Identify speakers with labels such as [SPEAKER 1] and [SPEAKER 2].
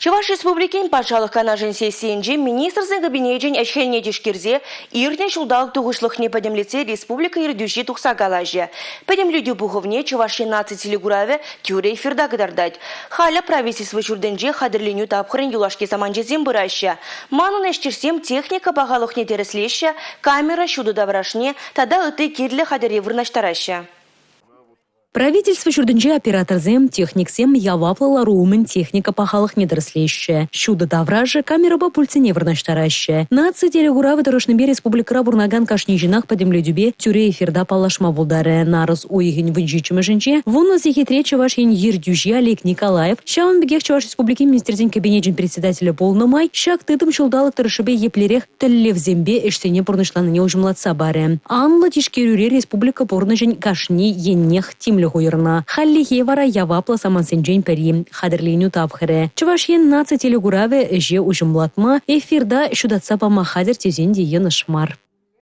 [SPEAKER 1] Чуваш Республикин патшалық канажын сессиенже министрзің кабинетжен әшхене дешкерзе иртен шулдалық туғышлықне падемлеце республика ирдюші тұқса галажы. Падемлюді бұғывне Чуваш 17 телегураве тюре эфирда кадардать. Халя правительство чурденже хадырленю тапхырын юлашке саманжезем бұрайшы. Манын әштерсем техника бағалықне тереслеші, камера шуды даврашне, тада ыты керлі хадыре вырнаштарайшы.
[SPEAKER 2] Правительство чурдынже операторзем, техниксем яваплала румен техника пахалых недорослещая. Щуда давража камера ба пульцине вырнаштаращая. Нации телегуравы дорожныбе республика бурнаган кашнижинах падемледюбе тюре эфирда палашма вулдаре. Нараз уйгин вынжичимы жинче. Вон зихитре чуваш ен ердюжи Олег Николаев. Шаун бегех чуваш республики министрден кабинетжин председателя полномай. Шак тыдым шулдалы тарышыбе еплерех тэллевзембе эштене пурнышланыне ужимлатса баре. Анла тишкерюре республика пурныжин кашни еннех тим Хуйрна. Халли Хевара явапла самансенджен пери. Хадерленю тавхере. Чувашьен наци телегураве же ужимлатма. Эфирда шудатса пама хадер тезенди енышмар.